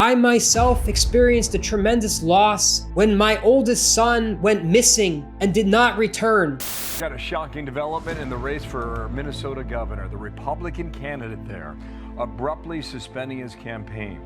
I myself experienced a tremendous loss when my oldest son went missing and did not return. Got a shocking development in the race for Minnesota governor. The Republican candidate there abruptly suspending his campaign.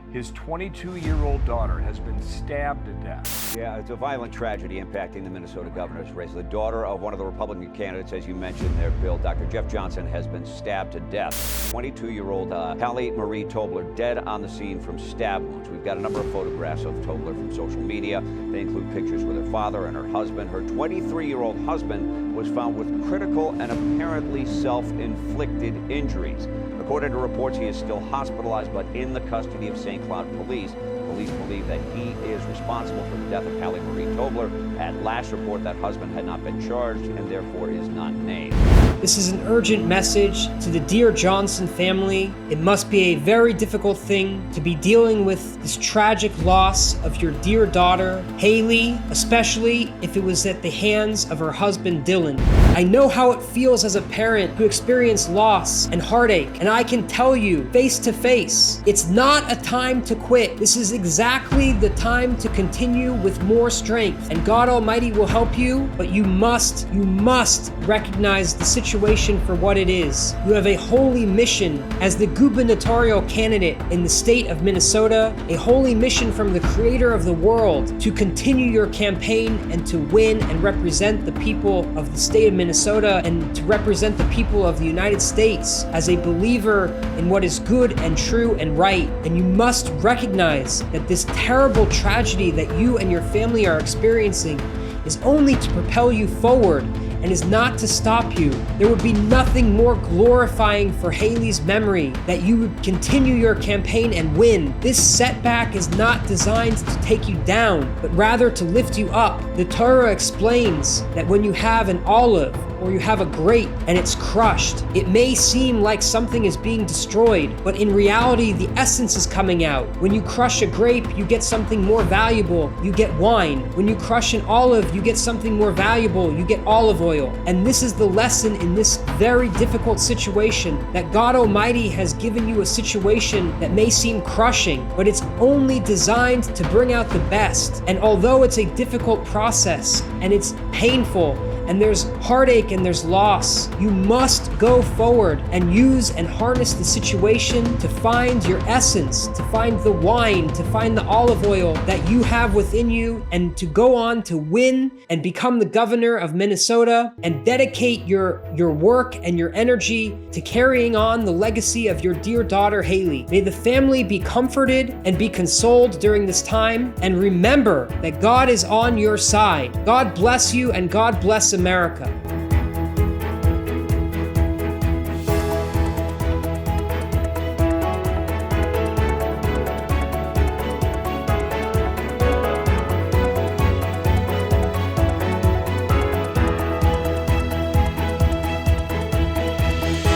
His 22-year-old daughter has been stabbed to death. Yeah, it's a violent tragedy impacting the Minnesota governor's race. The daughter of one of the Republican candidates, as you mentioned there, Bill, Dr. Jeff Johnson, has been stabbed to death. 22-year-old Hallie Marie Tobler dead on the scene from stab wounds. We've got a number of photographs of Tobler from social media. They include pictures with her father and her husband. Her 23-year-old husband was found with critical and apparently self-inflicted injuries. According to reports, he is still hospitalized but in the custody of St. Cloud police. Police believe that he is responsible for the death of Hallie Marie Tobler. At last report, that husband had not been charged and therefore is not named. This is an urgent message to the dear Johnson family. It must be a very difficult thing to be dealing with this tragic loss of your dear daughter, Hallie, especially if it was at the hands of her husband, Dylan. I know how it feels as a parent to experience loss and heartache, and I can tell you face to face, it's not a time to quit. This is exactly the time to continue with more strength, and God Almighty will help you, but you must recognize the situation for what it is. You have a holy mission as the gubernatorial candidate in the state of Minnesota, a holy mission from the creator of the world to continue your campaign and to win and represent the people of the state of Minnesota and to represent the people of the United States as a believer in what is good and true and right. And you must recognize that this terrible tragedy that you and your family are experiencing is only to propel you forward and is not to stop you. There would be nothing more glorifying for Hallie's memory that you would continue your campaign and win. This setback is not designed to take you down, but rather to lift you up. The Torah explains that when you have an olive or you have a grape and it's crushed, it may seem like something is being destroyed, but in reality, the essence is coming out. When you crush a grape, you get something more valuable, you get wine. When you crush an olive, you get something more valuable, you get olive oil. And this is the lesson in this very difficult situation, that God Almighty has given you a situation that may seem crushing, but it's only designed to bring out the best. And although it's a difficult process and it's painful, and there's heartache and there's loss, you must go forward and use and harness the situation to find your essence, to find the wine, to find the olive oil that you have within you, and to go on to win and become the governor of Minnesota and dedicate your work and your energy to carrying on the legacy of your dear daughter, Hallie. May the family be comforted and be consoled during this time, and remember that God is on your side. God bless you and God bless America.